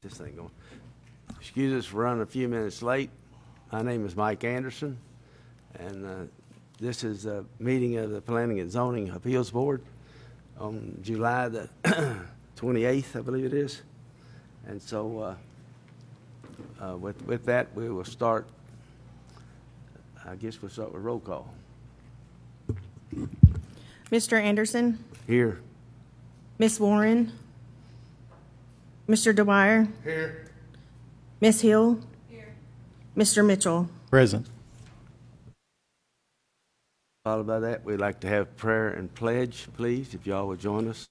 This thing going. Excuse us for running a few minutes late. My name is Mike Anderson, and this is a meeting of the Planning and Zoning Appeals Board on July the 28th, I believe it is. And so with that, we will start, I guess we'll start with roll call. Mr. Anderson, Here. Miss Warren, Mr. Dwyer, Here. Miss Hill, Mr. Mitchell. Present. Followed by that, we'd like to have prayer and pledge, please, if y'all would join us.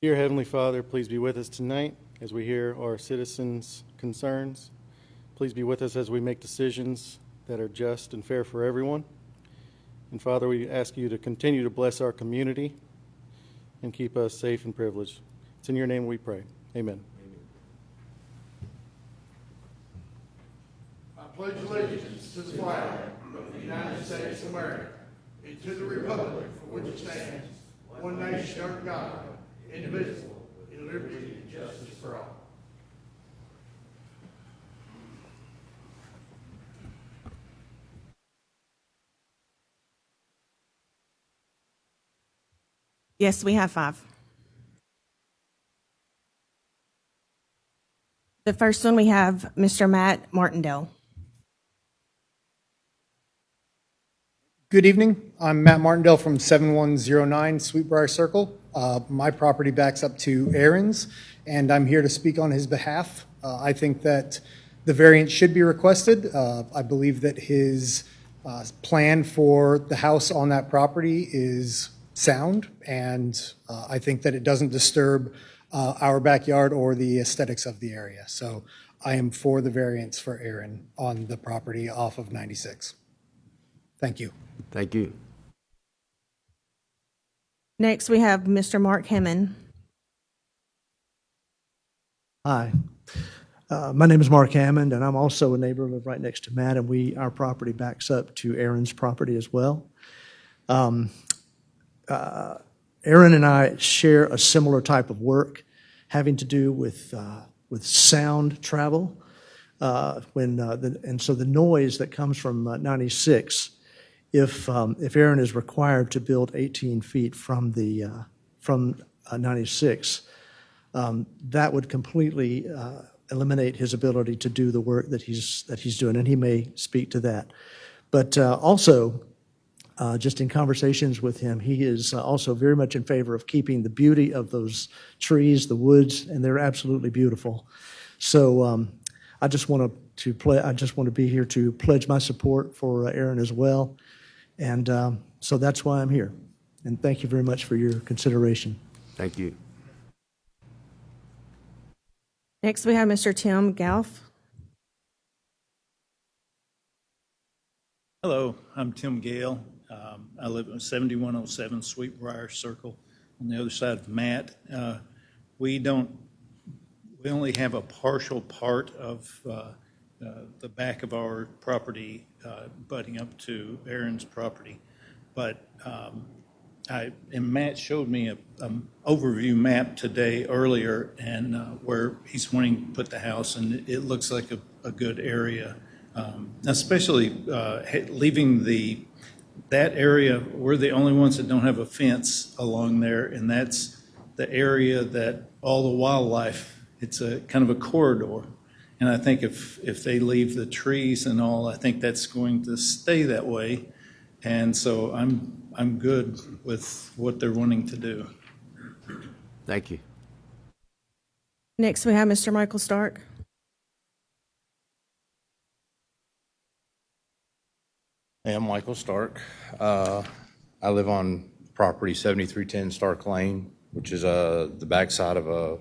Dear Heavenly Father, please be with us tonight as we hear our citizens' concerns. Please be with us as we make decisions that are just and fair for everyone. And Father, we ask you to continue to bless our community and keep us safe and privileged. It's in your name we pray. Amen. I pledge allegiance to the flag of the United States of America and to the republic for which it stands, one nation under God, indivisible, in liberty and justice for all. Yes, we have 5. The first one, we have Mr. Matt Martindale. Good evening. I'm Matt Martindale from 7109 Sweetbriar Circle. My property backs up to Aaron's, and I'm here to speak on his behalf. I think that the variance should be requested. I believe that his plan for the house on that property is sound, and I think that it doesn't disturb our backyard or the aesthetics of the area. So I am for the variance for Aaron on the property off of 96. Thank you. Thank you. Next, we have Mr. Mark Hemmon. Hi, my name is Mark Hammond, and I'm also a neighbor. I live right next to Matt, and our property backs up to Aaron's property as well. Aaron and I share a similar type of work having to do with sound travel. And so the noise that comes from 96, if Aaron is required to build 18 feet from 96, that would completely eliminate his ability to do the work that he's doing, and he may speak to that. But also, just in conversations with him, he is also very much in favor of keeping the beauty of those trees, the woods, and they're absolutely beautiful. So I just want to be here to pledge my support for Aaron as well, and so that's why I'm here. And thank you very much for your consideration. Thank you. Next, we have Mr. Tim Galf. Hello, I'm Tim Gale. I live at 7107 Sweetbriar Circle on the other side of Matt. We only have a partial part of the back of our property butting up to Aaron's property. But and Matt showed me an overview map today earlier, and where he's wanting to put the house, and it looks like a good area. Especially leaving that area, we're the only ones that don't have a fence along there, and that's the area that all the wildlife, it's a kind of a corridor. And I think if they leave the trees and all, I think that's going to stay that way. And so I'm good with what they're wanting to do. Thank you. Next, we have Mr. Michael Stark. Hey, I'm Michael Stark. I live on property 7310 Stark Lane, which is the backside of a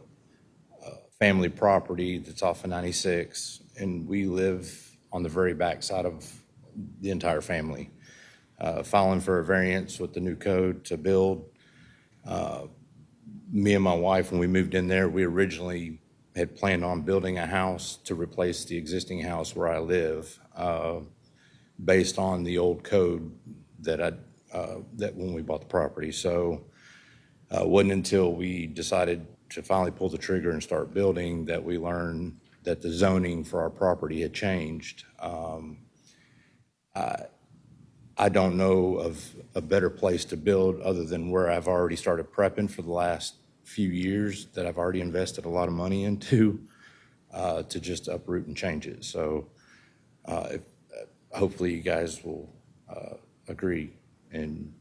family property that's off of 96, and we live on the very backside of the entire family. Filing for a variance with the new code to build. Me and my wife, when we moved in there, we originally had planned on building a house to replace the existing house where I live. based on the old code that that when we bought the property. So it wasn't until we decided to finally pull the trigger and start building that we learned that the zoning for our property had changed. I don't know of a better place to build other than where I've already started prepping for the last few years that I've already invested a lot of money into to just uproot and change it. So hopefully you guys will agree and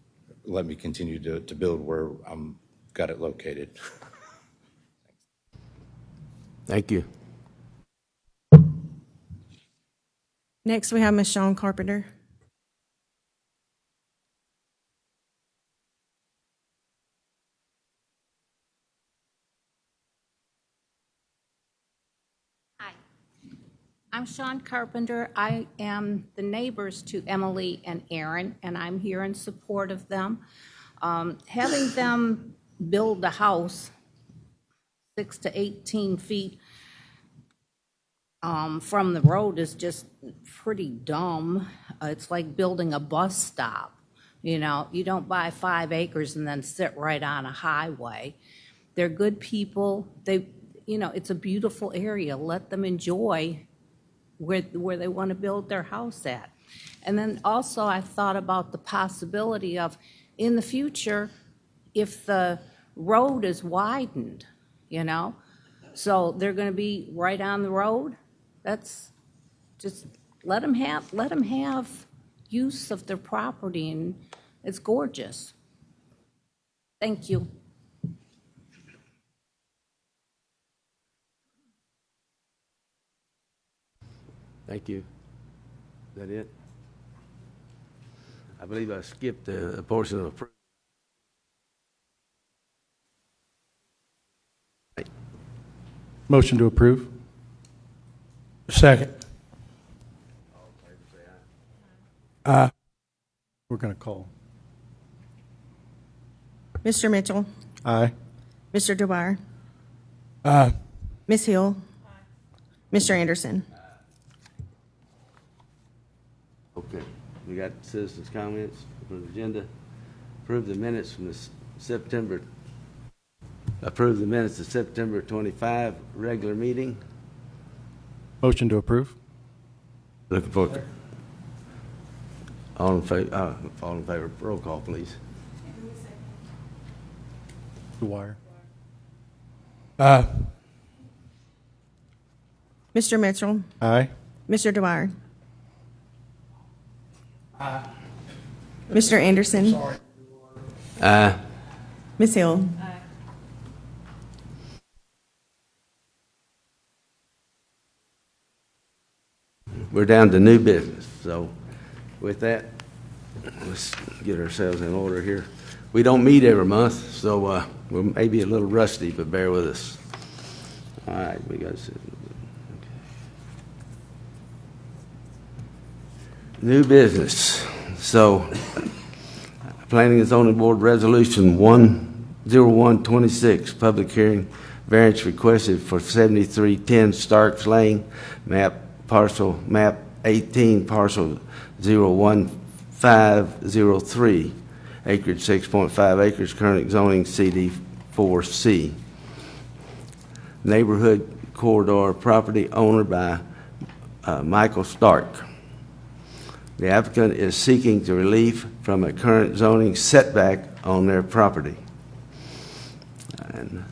let me continue to build where I'm got it located. Thank you. Next, we have Ms. Shawn Carpenter. Hi, I'm Shawn Carpenter. I am the neighbors to Emily and Aaron, and I'm here in support of them. Having them build a house 6 to 18 feet from the road is just pretty dumb. It's like building a bus stop. You know, you don't buy 5 acres and then sit right on a highway. They're good people. It's a beautiful area. Let them enjoy where they want to build their house at. And then also I thought about the possibility of, in the future, if the road is widened, so they're going to be right on the road, that's just, let them have use of their property, and it's gorgeous. Thank you. Thank you. Is that it? I believe I skipped a portion of approval. Motion to approve. Second. We're going to call. Mr. Mitchell, Aye. Mr. Dwyer, Aye. Ms. Hill, Mr. Anderson. Okay, we got citizens' comments for the agenda. Approve the minutes from the Approve the minutes of September 25 regular meeting. Motion to approve. Looking for all in favor. Roll call, please. Dwyer. Aye. Mr. Mitchell, Aye. Mr. Dwyer. Mr. Anderson. Aye. Ms. Hill. We're down to new business, so with that, let's get ourselves in order here. We don't meet every month, so we may be a little rusty, but bear with us. All right, we got new business. So, Planning and Zoning Board Resolution 10126, public hearing, variance requested for 7310 Starks Lane, map 18, parcel 01503, acreage 6.5 acres, current zoning CD4C. Neighborhood corridor property owner by Michael Stark. The applicant is seeking the relief from a current zoning setback on their property. And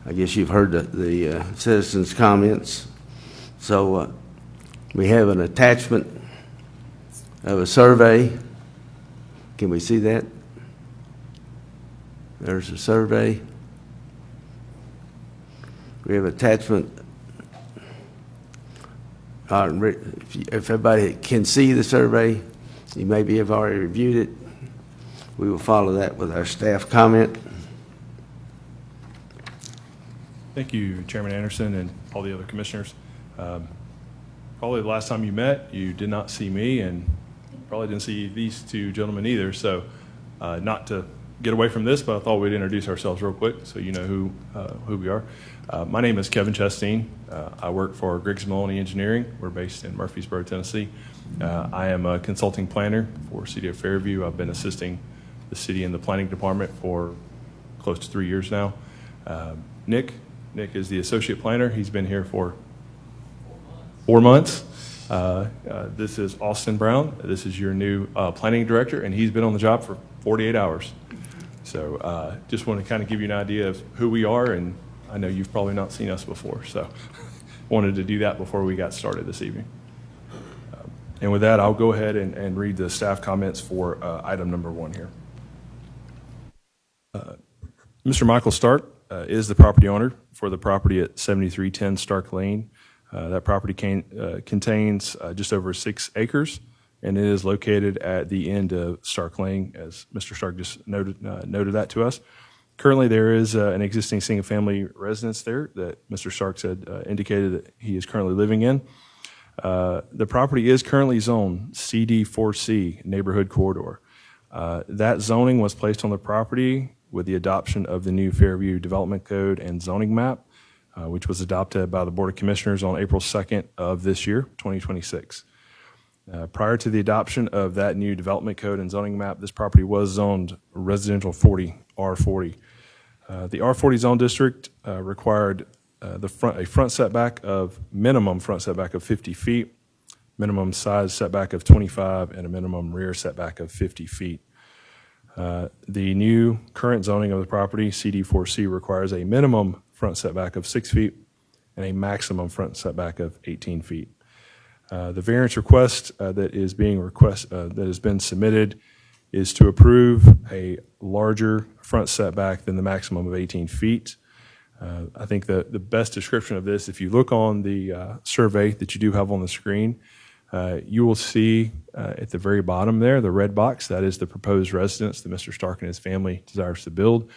I guess you've heard the citizens' comments. So we have an attachment of a survey. Can we see that? There's a survey. We have attachment. If everybody can see the survey, you maybe have already reviewed it. We will follow that with our staff comment. Thank you, Chairman Anderson and all the other commissioners. Probably the last time you met, you did not see me and probably didn't see these two gentlemen either. So not to get away from this, but I thought we'd introduce ourselves real quick so you know who we are. My name is Kevin Chasteen. I work for Griggs Maloney Engineering. We're based in Murfreesboro, Tennessee. I am a consulting planner for City of Fairview. I've been assisting the city in the planning department for close to 3 years now. Nick is the associate planner. He's been here for 4 months. This is Austin Brown. This is your new planning director, and he's been on the job for 48 hours. So just want to kind of give you an idea of who we are, and I know you've probably not seen us before, so wanted to do that before we got started this evening. And with that, I'll go ahead and read the staff comments for item number 1 here. Mr. Michael Stark is the property owner for the property at 7310 Stark Lane. That property contains just over 6 acres, and it is located at the end of Stark Lane, as Mr. Stark just noted that to us. Currently, there is an existing single-family residence there that Mr. Stark said indicated that he is currently living in. The property is currently zoned CD4C, Neighborhood Corridor. That zoning was placed on the property with the adoption of the new Fairview Development Code and zoning map, which was adopted by the Board of Commissioners on April 2nd of this year, 2026. Prior to the adoption of that new development code and zoning map, this property was zoned residential 40, R40. The R40 zone district required a front setback of minimum front setback of 50 feet, minimum side setback of 25, and a minimum rear setback of 50 feet. The new current zoning of the property, CD4C, requires a minimum front setback of 6 feet and a maximum front setback of 18 feet. The variance request that has been submitted is to approve a larger front setback than the maximum of 18 feet. I think the best description of this, if you look on the survey that you do have on the screen, you will see at the very bottom there, the red box, that is the proposed residence that Mr. Stark and his family desires to build.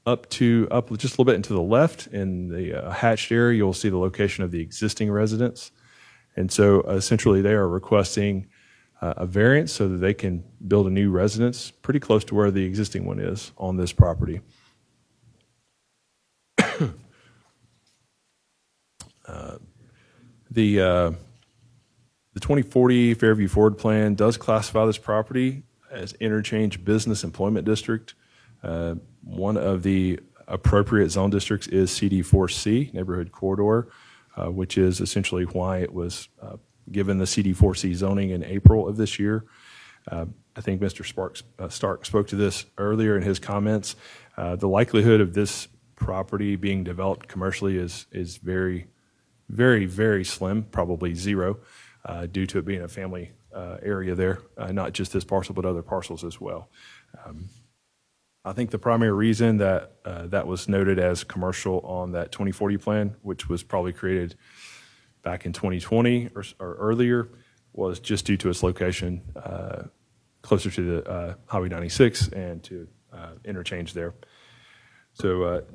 Up just a little bit into the left in the hatched area, you'll see the location of the existing residence. And so essentially they are requesting a variance so that they can build a new residence pretty close to where the existing one is on this property. The 2040 Fairview Forward Plan does classify this property as interchange business employment district. One of the appropriate zone districts is CD4C, Neighborhood Corridor, which is essentially why it was given the CD4C zoning in April of this year. I think Mr. Stark spoke to this earlier in his comments. The likelihood of this property being developed commercially is very, very, very slim, probably zero, due to it being a family area there, not just this parcel, but other parcels as well. I think the primary reason that that was noted as commercial on that 2040 plan, which was probably created back in 2020 or earlier, was just due to its location closer to the Highway 96 and to interchange there. So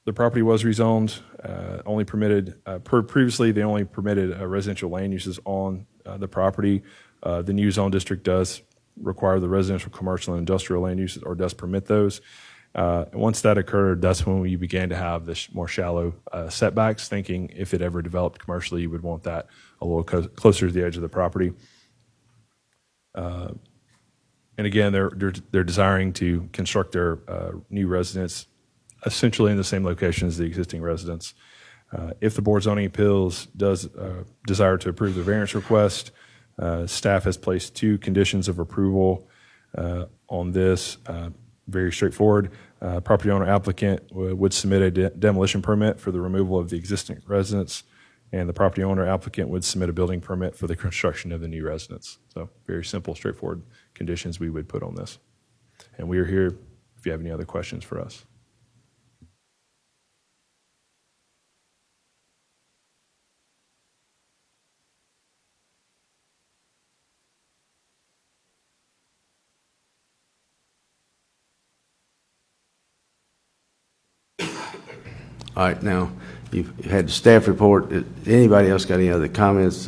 the property was rezoned, only permitted, previously they only permitted residential land uses on the property. The new zone district does require the residential, commercial, and industrial land uses, or does permit those. Once that occurred, that's when we began to have the more shallow setbacks, thinking if it ever developed commercially, you would want that a little closer to the edge of the property. And again, they're desiring to construct their new residence essentially in the same location as the existing residence. If the Board of Zoning Appeals does desire to approve the variance request, staff has placed 2 conditions of approval on this. Very straightforward. Property owner applicant would submit a demolition permit for the removal of the existing residence, and the property owner applicant would submit a building permit for the construction of the new residence. So very simple, straightforward conditions we would put on this. And we are here if you have any other questions for us. All right, now, you've had the staff report. Anybody else got any other comments?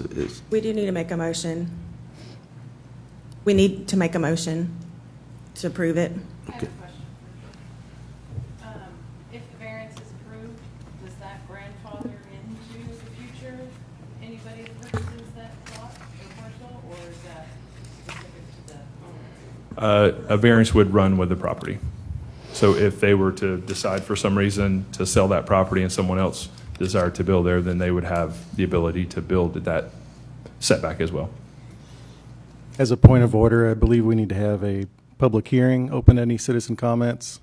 We do need to make a motion. We need to make a motion to approve it. I have a question. If the variance is approved, does that grandfather into the future anybody that purchases that lot or parcel, or is that specific to the owner? A variance would run with the property. So if they were to decide for some reason to sell that property and someone else desired to build there, then they would have the ability to build at that setback as well. As a point of order, I believe we need to have a public hearing, open any citizen comments.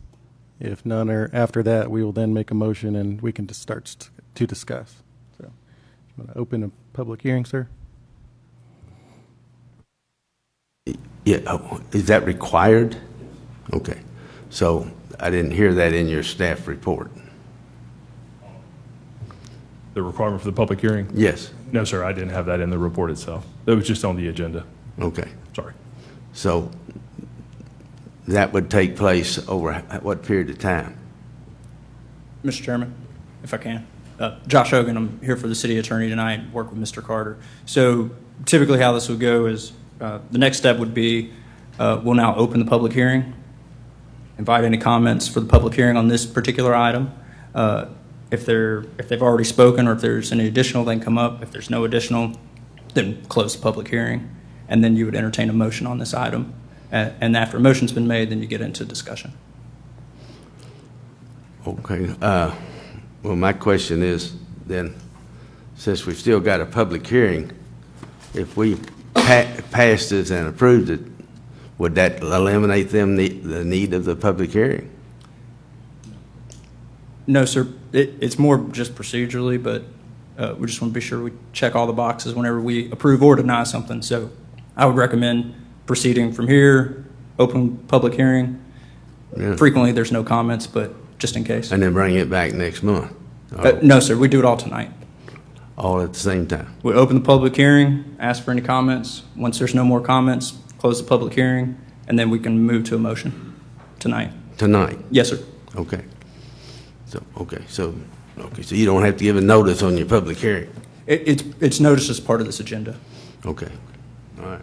If none are after that, we will then make a motion and we can just start to discuss. So, you want to open a public hearing, sir? Yeah, oh, is that required? Okay, so I didn't hear that in your staff report. The requirement for the public hearing? Yes, No, sir, I didn't have that in the report itself. It was just on the agenda. okay. Sorry. So that would take place over what period of time? Mr. Chairman, if I can. Josh Hogan, I'm here for the city attorney tonight, work with Mr. Carter. So typically how this would go is the next step would be we'll now open the public hearing, invite any comments for the public hearing on this particular item. If they've already spoken or if there's any additional, then come up. If there's no additional, then close the public hearing. And then you would entertain a motion on this item. And after a motion's been made, then you get into discussion. Okay, well, my question is then, since we've still got a public hearing, if we passed this and approved it, would that eliminate them the need of the public hearing? No, sir. It's more just procedurally, but we just want to be sure we check all the boxes whenever we approve or deny something. So I would recommend proceeding from here, open public hearing. Yeah. Frequently, there's no comments, but just in case. And then bring it back next month? No, sir. We do it all tonight. All at the same time? We open the public hearing, ask for any comments. Once there's no more comments, close the public hearing, and then we can move to a motion tonight. Tonight? Yes, sir. Okay. So you don't have to give a notice on your public hearing? It's noticed as part of this agenda. Okay, all right.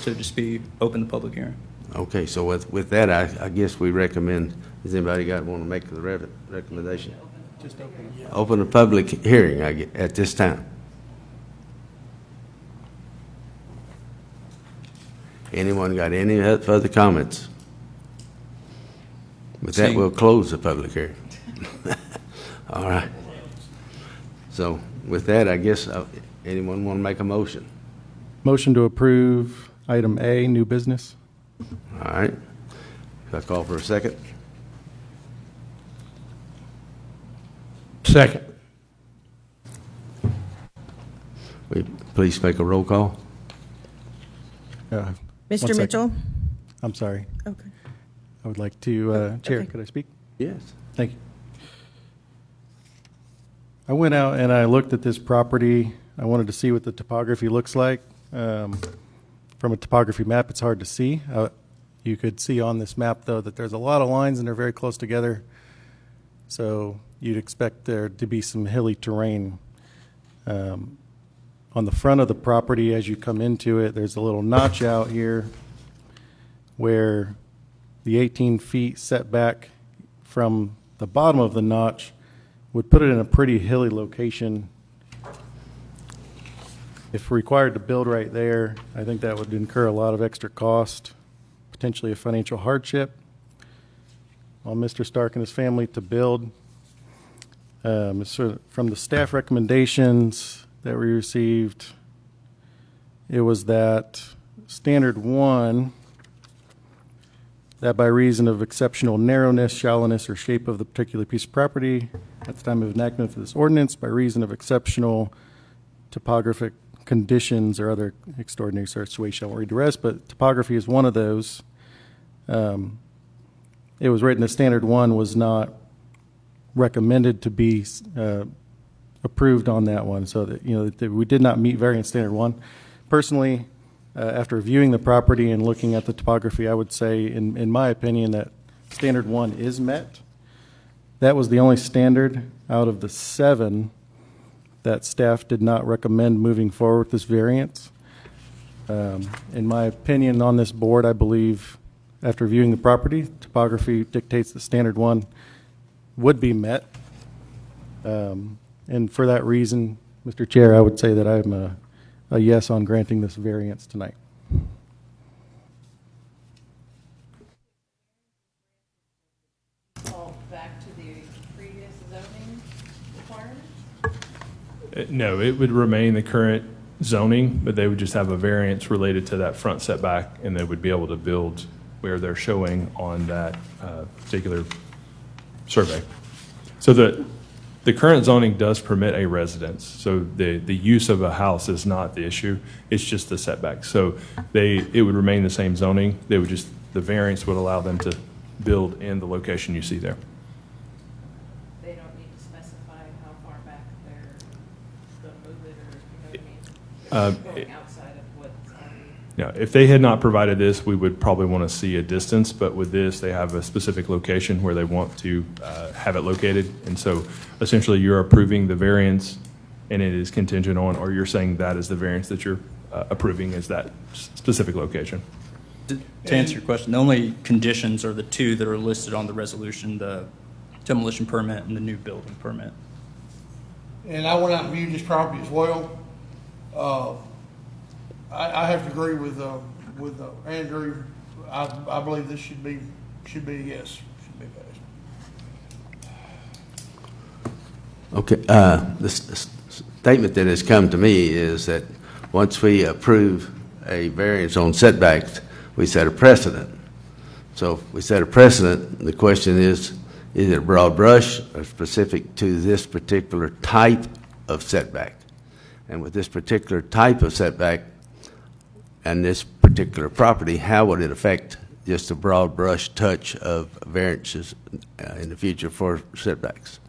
So just be open the public hearing. Okay, so with that, I guess we recommend, does anybody want to make the recommendation? Just open. Open a public hearing at this time. Anyone got any further comments? With that, we'll close the public hearing. All right. So with that, I guess, anyone want to make a motion? Motion to approve item A, new business. All right. Should I call for a second? Second. Will you please make a roll call? One Mr. second. Mitchell? I'm sorry. Okay. I would like to, Chair, Okay. could I speak? Yes. Thank you. I went out and I looked at this property. I wanted to see what the topography looks like. From a topography map, it's hard to see. You could see on this map, though, that there's a lot of lines and they're very close together. So you'd expect there to be some hilly terrain. On the front of the property, as you come into it, there's a little notch out here where the 18 feet setback from the bottom of the notch would put it in a pretty hilly location. If required to build right there, I think that would incur a lot of extra cost, potentially a financial hardship on Mr. Stark and his family to build. So from the staff recommendations that we received, it was that standard one, that by reason of exceptional narrowness, shallowness, or shape of the particular piece of property at the time of enactment of this ordinance, by reason of exceptional topographic conditions or other extraordinary situation shall read the rest, but topography is one of those. It was written that standard one was not recommended to be approved on that one, so that, you know, that we did not meet variance standard one. Personally, after viewing the property and looking at the topography, I would say, in my opinion, that standard one is met. That was the only standard out of the 7 that staff did not recommend moving forward with this variance. In my opinion on this board, I believe after viewing the property, topography dictates that standard one would be met. And for that reason, Mr. Chair, I would say that I'm a yes on granting this variance tonight. Fall back to the previous zoning requirement? No, it would remain the current zoning, but they would just have a variance related to that front setback, and they would be able to build where they're showing on that particular survey. So the current zoning does permit a residence, so the use of a house is not the issue, it's just the setback. So it would remain the same zoning, the variance would allow them to build in the location you see there. They don't need to specify how far back they're going to move it, or, you know what I mean? They're going outside of what's already. Now, if they had not provided this, we would probably want to see a distance, but with this, they have a specific location where they want to have it located. And so essentially, you're approving the variance, and it is contingent on, or you're saying that is the variance that you're approving is that specific location. To answer your question, the only conditions are the two that are listed on the resolution, the demolition permit and the new building permit. And I went out and viewed this property as well. I have to agree with Andrew. I believe this should be a yes, should be passed. Okay, the statement that has come to me is that once we approve a variance on setbacks, we set a precedent. So if we set a precedent, the question is it a broad brush or specific to this particular type of setback? And with this particular type of setback and this particular property, how would it affect just a broad brush touch of variances in the future for setbacks?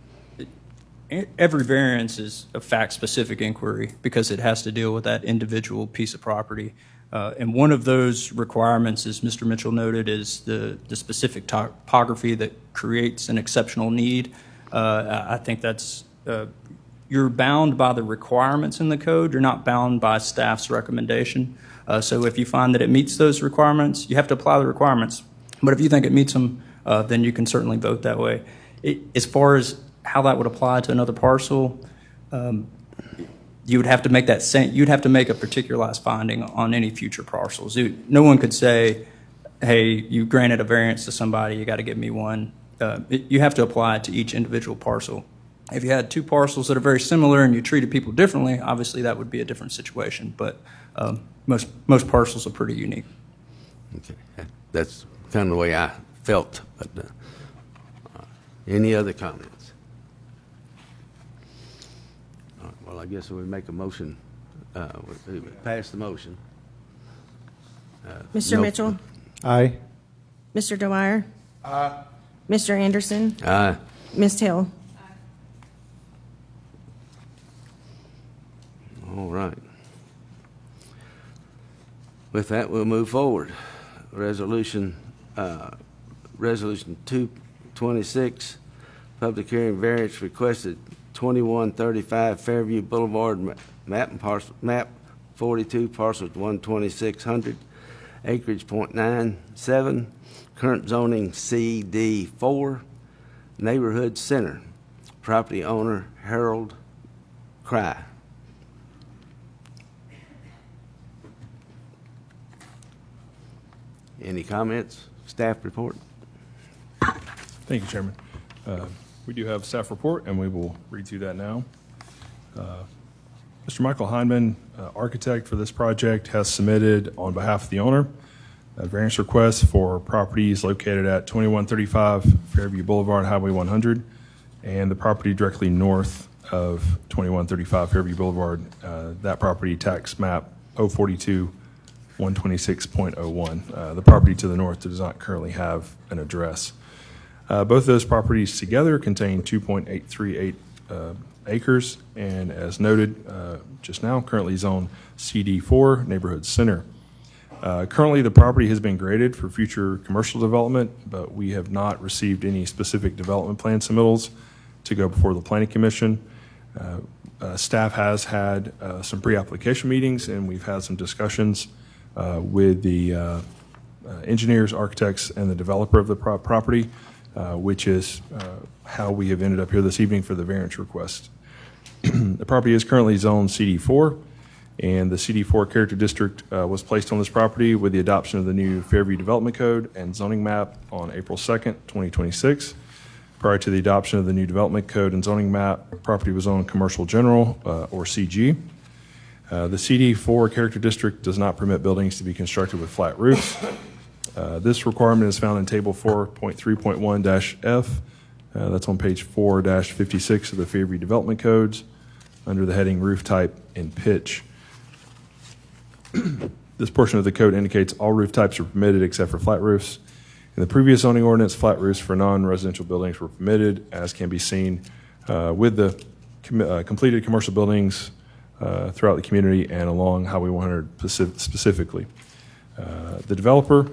Every variance is a fact-specific inquiry because it has to deal with that individual piece of property. And one of those requirements, as Mr. Mitchell noted, is the specific topography that creates an exceptional need. I think that's, you're bound by the requirements in the code. You're not bound by staff's recommendation. So if you find that it meets those requirements, you have to apply the requirements. But if you think it meets them, then you can certainly vote that way. As far as how that would apply to another parcel, you would have to make you'd have to make a particularized finding on any future parcels. No one could say, hey, you granted a variance to somebody, you got to give me one. You have to apply it to each individual parcel. If you had two parcels that are very similar and you treated people differently, obviously that would be a different situation. But most parcels are pretty unique. Okay, that's kind of the way I felt. But any other comments? All right, well, I guess we make a motion. We pass the motion. Mr. Mitchell? Aye. Mr. Dwyer? Aye. Mr. Anderson? Aye. Ms. Hill? All right. With that, we'll move forward. Resolution 226, public hearing variance requested 2135 Fairview Boulevard, map 42, parcels 12600, acreage .97, current zoning CD4, neighborhood center, property owner Harold Cry. Any comments? Staff report? Thank you, Chairman. We do have staff report, and we will read through that now. Mr. Michael Heinman, architect for this project, has submitted on behalf of the owner a variance request for properties located at 2135 Fairview Boulevard, Highway 100, and the property directly north of 2135 Fairview Boulevard. That property tax map 042 126.01. The property to the north does not currently have an address. Both of those properties together contain 2.838 acres, and as noted just now, currently zone CD4, Neighborhood Center. Currently, the property has been graded for future commercial development, but we have not received any specific development plan submittals to go before the Planning Commission. Staff has had some pre-application meetings, and we've had some discussions with the engineers, architects, and the developer of the property, which is how we have ended up here this evening for the variance request. The property is currently zoned CD4, and the CD4 character district was placed on this property with the adoption of the new Fairview Development Code and zoning map on April 2nd, 2026. Prior to the adoption of the new development code and zoning map, property was owned commercial general, or CG. The CD4 character district does not permit buildings to be constructed with flat roofs. This requirement is found in Table 4.3.1-F. That's on page 4-56 of the Fairview Development Codes under the heading Roof Type and Pitch. This portion of the code indicates all roof types are permitted except for flat roofs. In the previous zoning ordinance, flat roofs for non-residential buildings were permitted, as can be seen with the completed commercial buildings throughout the community and along Highway 100 specifically. The developer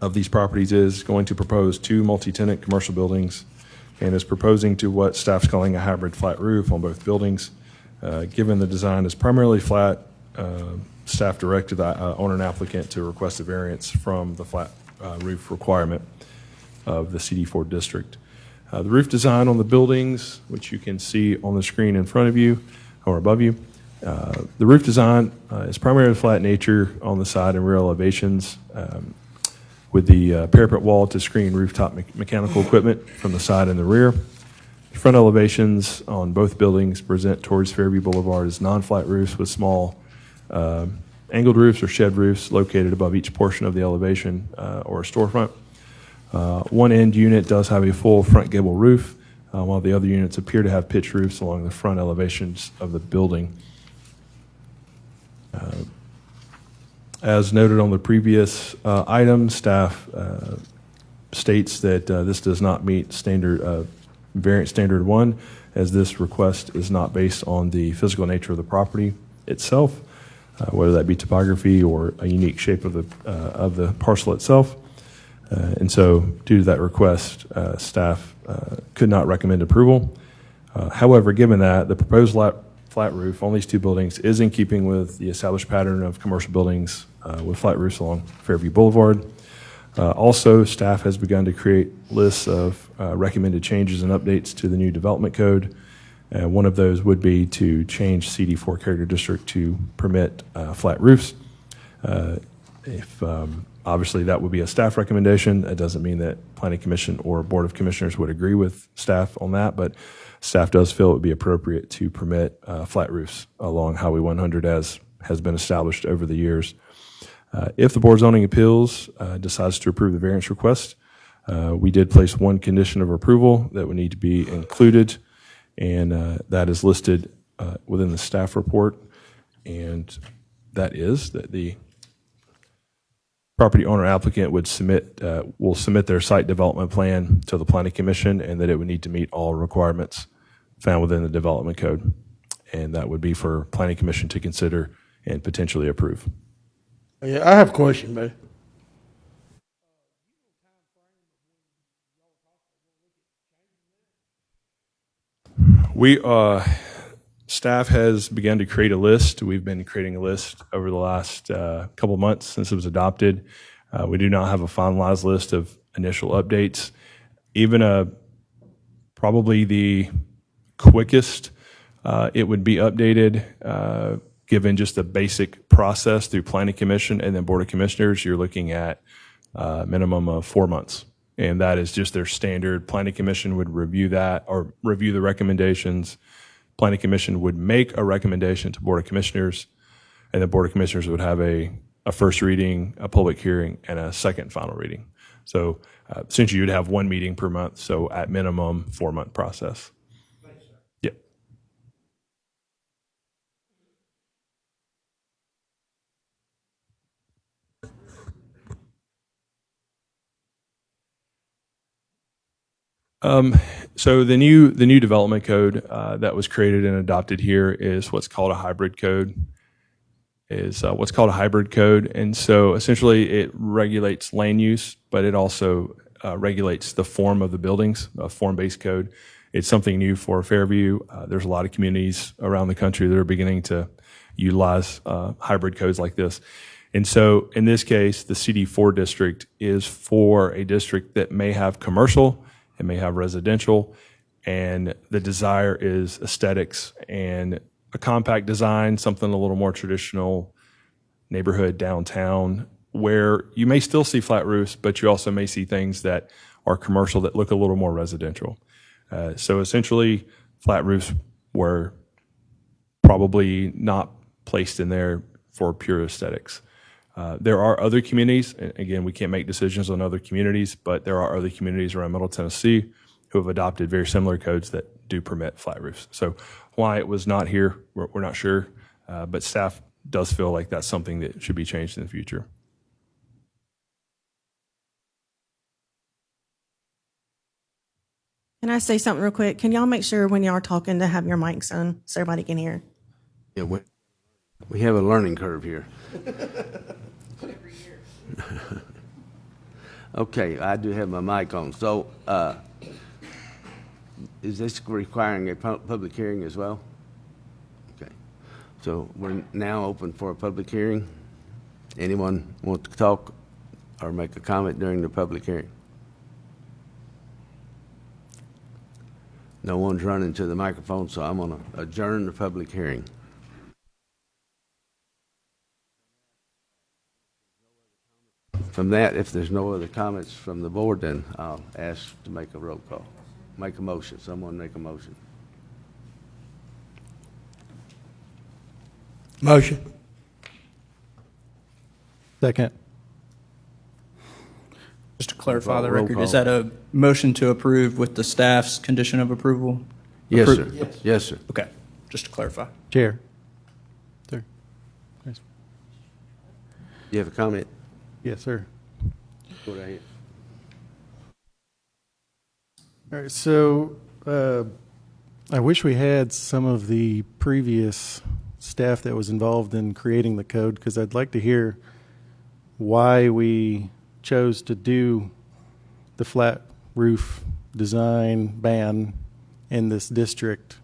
of these properties is going to propose 2 multi-tenant commercial buildings and is proposing to what staff's calling a hybrid flat roof on both buildings. Given the design is primarily flat, staff directed the owner and applicant to request a variance from the flat roof requirement of the CD4 district. The roof design on the buildings, which you can see on the screen in front of you or above you, the roof design is primarily flat in nature on the side and rear elevations, with the parapet wall to screen rooftop mechanical equipment from the side and the rear. The front elevations on both buildings present towards Fairview Boulevard as non-flat roofs with small angled roofs or shed roofs located above each portion of the elevation or storefront. One end unit does have a full front gable roof, while the other units appear to have pitched roofs along the front elevations of the building. As noted on the previous item, staff states that this does not meet standard variance standard 1, as this request is not based on the physical nature of the property itself, whether that be topography or a unique shape of the parcel itself. And so due to that request, staff could not recommend approval. However, given that, the proposed flat roof on these 2 buildings is in keeping with the established pattern of commercial buildings with flat roofs along Fairview Boulevard. Also, staff has begun to create lists of recommended changes and updates to the new development code. One of those would be to change CD4 character district to permit flat roofs. Obviously, that would be a staff recommendation. That doesn't mean that Planning Commission or Board of Commissioners would agree with staff on that, but staff does feel it would be appropriate to permit flat roofs along Highway 100 as has been established over the years. If the Board of Zoning Appeals decides to approve the variance request, we did place one condition of approval that would need to be included, and that is listed within the staff report, and that is that the property owner applicant will submit their site development plan to the Planning Commission, and that it would need to meet all requirements found within the development code, and that would be for Planning Commission to consider and potentially approve. Yeah, I have a question, man. Staff has begun to create a list. We've been creating a list over the last couple of months since it was adopted. We do not have a finalized list of initial updates. Even probably the quickest it would be updated, given just the basic process through Planning Commission and then Board of Commissioners, you're looking at a minimum of 4 months. And that is just their standard. Planning Commission would review that or review the recommendations. Planning Commission would make a recommendation to Board of Commissioners, and the Board of Commissioners would have a first reading, a public hearing, and a second final reading. So essentially you'd have one meeting per month, so at minimum 4-month process. Yeah. So the new development code that was created and adopted here is what's called a hybrid code. And so essentially it regulates land use, but it also regulates the form of the buildings, a form-based code. It's something new for Fairview. There's a lot of communities around the country that are beginning to utilize hybrid codes like this. And so in this case, the CD4 district is for a district that may have commercial, it may have residential, and the desire is aesthetics and a compact design, something a little more traditional, neighborhood, downtown, where you may still see flat roofs, but you also may see things that are commercial that look a little more residential. So essentially, flat roofs were probably not placed in there for pure aesthetics. There are other communities, and again, we can't make decisions on other communities, but there are other communities around Middle Tennessee who have adopted very similar codes that do permit flat roofs. So why it was not here, we're not sure, but staff does feel like that's something that should be changed in the future. Can I say something real quick? Can y'all make sure when y'all are talking to have your mics on so everybody can hear? Yeah, we have a learning curve here. Okay, I do have my mic on. So, is this requiring a public hearing as well? Okay. So we're now open for a public hearing. Anyone want to talk or make a comment during the public hearing? No one's running to the microphone, so I'm going to adjourn the public hearing. From that, if there's no other comments from the board, then I'll ask to make a roll call. Make a motion. Someone make a motion. Motion. Second. Just to clarify the Roll record, call. is that a motion to approve with the staff's condition of approval? Yes, sir. Appro- Yes, sir. Okay, just to clarify. Chair. Sir. You have a comment? Yes, sir. Go right ahead. All right, so I wish we had some of the previous staff that was involved in creating the code, because I'd like to hear why we chose to do the flat roof design ban in this district.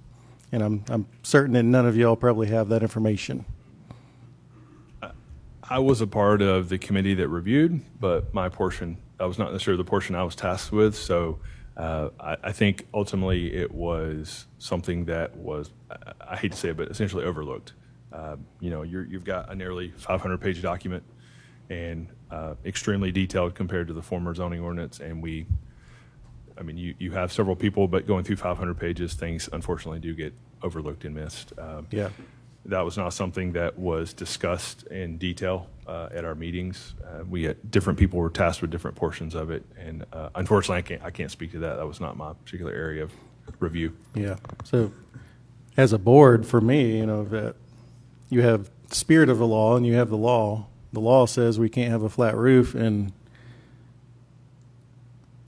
And I'm certain that none of y'all probably have that information. I was a part of the committee that reviewed, but my portion, that was not necessarily the portion I was tasked with. So I think ultimately it was something that was, I hate to say it, but essentially overlooked. You've got a nearly 500-page document and extremely detailed compared to the former zoning ordinance. And you have several people, but going through 500 pages, things unfortunately do get overlooked and missed. Yeah. That was not something that was discussed in detail at our meetings. We had different people were tasked with different portions of it, and unfortunately, I can't speak to that. That was not my particular area of review. Yeah. So, as a board, for me, that you have the spirit of the law and you have the law. The law says we can't have a flat roof, and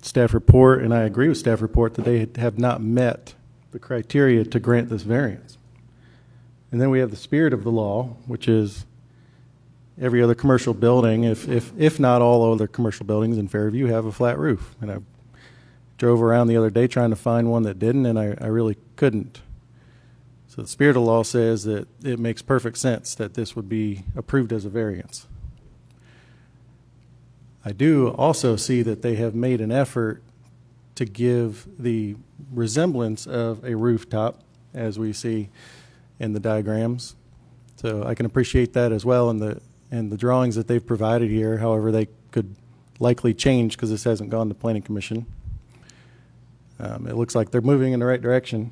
staff report, and I agree with staff report, that they have not met the criteria to grant this variance. And then we have the spirit of the law, which is every other commercial building, if not all other commercial buildings in Fairview, have a flat roof. And I drove around the other day trying to find one that didn't, and I really couldn't. So the spirit of the law says that it makes perfect sense that this would be approved as a variance. I do also see that they have made an effort to give the resemblance of a rooftop, as we see in the diagrams. So I can appreciate that as well in the drawings that they've provided here. However, they could likely change because this hasn't gone to Planning Commission. It looks like they're moving in the right direction.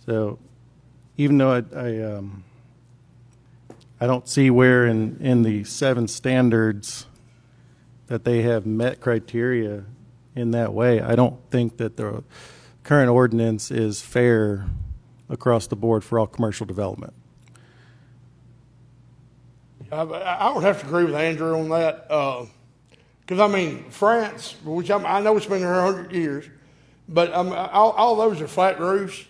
So even though I don't see where in the 7 standards that they have met criteria in that way, I don't think that the current ordinance is fair across the board for all commercial development. I would have to agree with Andrew on that, because France, which I know it's been there 100 years, but all those are flat roofs,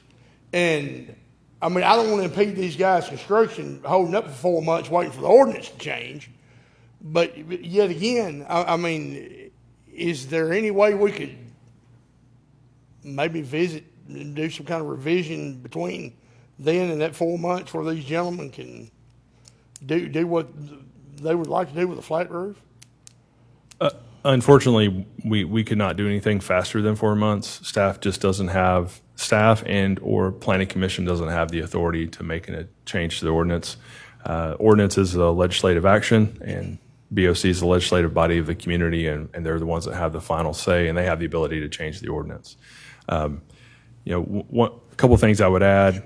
and I don't want to impede these guys' construction, holding up for 4 months waiting for the ordinance to change. But yet again, is there any way we could maybe visit and do some kind of revision between then and that 4 months where these gentlemen can do what they would like to do with a flat roof? Unfortunately, we could not do anything faster than 4 months. Staff just doesn't have, staff and or planning commission doesn't have the authority to make a change to the ordinance. Ordinance is a legislative action, and BOC is the legislative body of the community, and they're the ones that have the final say, and they have the ability to change the ordinance. A couple of things I would add.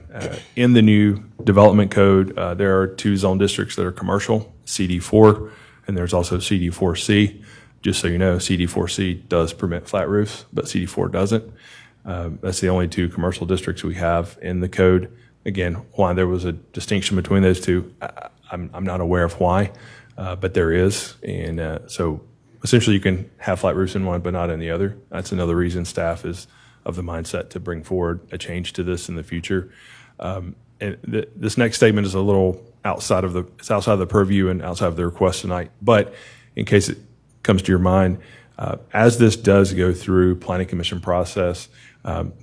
In the new development code, there are 2 zone districts that are commercial, CD4, and there's also CD4C. Just so you know, CD4C does permit flat roofs, but CD4 doesn't. That's the only 2 commercial districts we have in the code. Again, why there was a distinction between those 2, I'm not aware of why, but there is. And so essentially you can have flat roofs in one, but not in the other. That's another reason staff is of the mindset to bring forward a change to this in the future. And this next statement is a little outside of the purview and outside of the request tonight. But in case it comes to your mind, as this does go through planning commission process,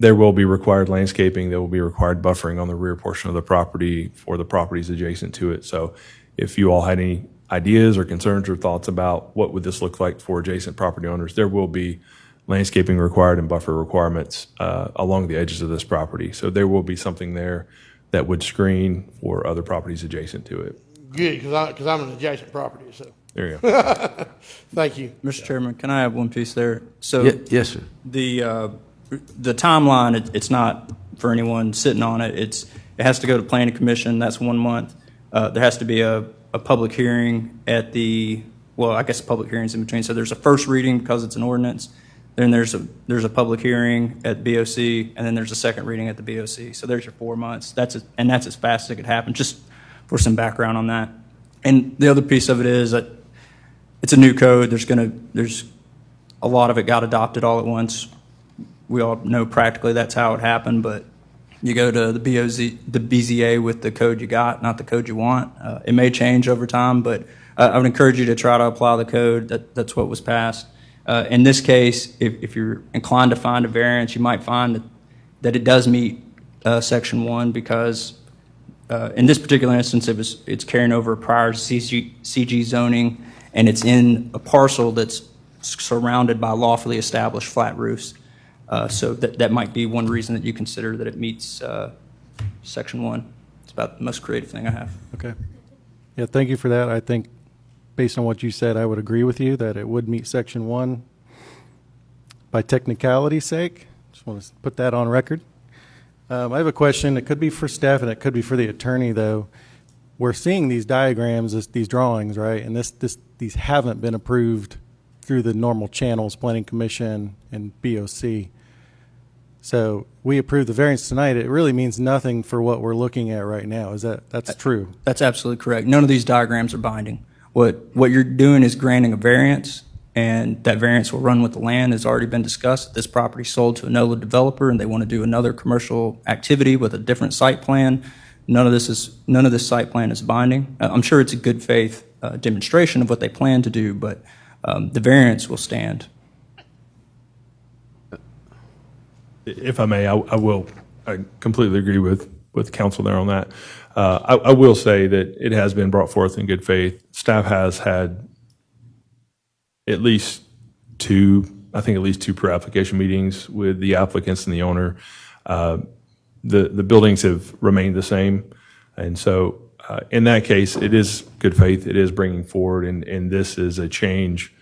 there will be required landscaping, there will be required buffering on the rear portion of the property for the properties adjacent to it. So if you all had any ideas or concerns or thoughts about what would this look like for adjacent property owners, there will be landscaping required and buffer requirements along the edges of this property. So there will be something there that would screen for other properties adjacent to it. Good, because I'm an adjacent property, so. There you go. Thank you. Mr. Chairman, can I have one piece there? So Yes, sir. the timeline, it's not for anyone sitting on it. It has to go to planning commission. That's 1 month. There has to be a public hearing at I guess public hearings in between. So there's a first reading because it's an ordinance. Then there's a public hearing at BOC, and then there's a second reading at the BOC. So there's your 4 months. That's as fast as it could happen. Just for some background on that. And the other piece of it is that it's a new code. There's a lot of it got adopted all at once. We all know practically that's how it happened, but you go to the BZA with the code you got, not the code you want. It may change over time, but I would encourage you to try to apply the code. That's what was passed. In this case, if you're inclined to find a variance, you might find that it does meet Section 1 because in this particular instance, it's carrying over a prior CG zoning, and it's in a parcel that's surrounded by lawfully established flat roofs. So that might be one reason that you consider that it meets Section 1. It's about the most creative thing I have. Okay. Yeah, thank you for that. I think based on what you said, I would agree with you that it would meet Section 1 by technicality's sake. Just want to put that on record. I have a question. It could be for staff and it could be for the attorney, though. We're seeing these diagrams, these drawings, right? And these haven't been approved through the normal channels, Planning Commission and BOC. So we approve the variance tonight. It really means nothing for what we're looking at right now. That's true? That's absolutely correct. None of these diagrams are binding. What you're doing is granting a variance, and that variance will run with the land. Has already been discussed. This property sold to another developer, and they want to do another commercial activity with a different site plan. None of this site plan is binding. I'm sure it's a good faith demonstration of what they plan to do, but the variance will stand. If I may, I completely agree with counsel there on that. I will say that it has been brought forth in good faith. Staff has had at least two pre-application meetings with the applicants and the owner. The buildings have remained the same. And so in that case, it is good faith. It is bringing forward, and this is a change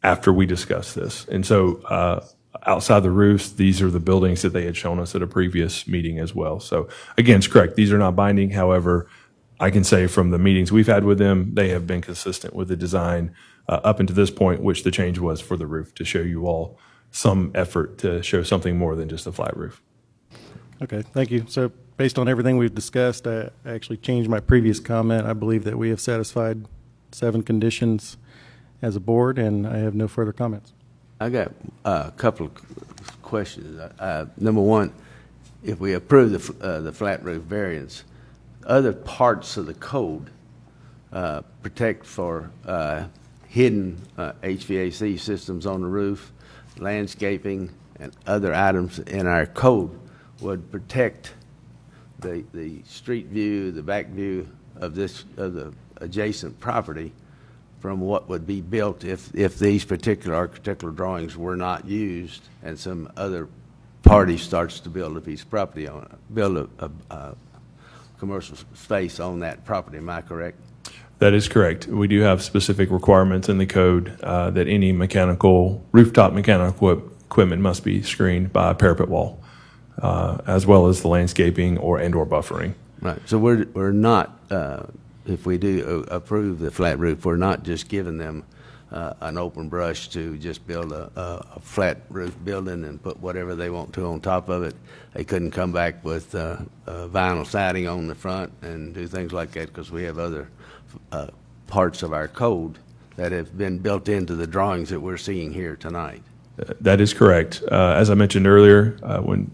after we discussed this. And so outside the roofs, these are the buildings that they had shown us at a previous meeting as well. So again, it's correct. These are not binding. However, I can say from the meetings we've had with them, they have been consistent with the design up until this point, which the change was for the roof, to show you all some effort to show something more than just a flat roof. Okay, thank you. So based on everything we've discussed, I actually changed my previous comment. I believe that we have satisfied 7 conditions as a board, and I have no further comments. I got a couple of questions. Number one, if we approve the flat roof variance, other parts of the code protect for hidden HVAC systems on the roof, landscaping, and other items in our code would protect the street view, the back view of the adjacent property from what would be built if these particular architectural drawings were not used and some other party starts to build a piece of property on it, build a commercial space on that property. Am I correct? That is correct. We do have specific requirements in the code that any rooftop mechanical equipment must be screened by a parapet wall, as well as the landscaping or buffering. Right. So we're not, if we do approve the flat roof, we're not just giving them an open brush to just build a flat roof building and put whatever they want to on top of it. They couldn't come back with vinyl siding on the front and do things like that, because we have other parts of our code that have been built into the drawings that we're seeing here tonight. That is correct. As I mentioned earlier, when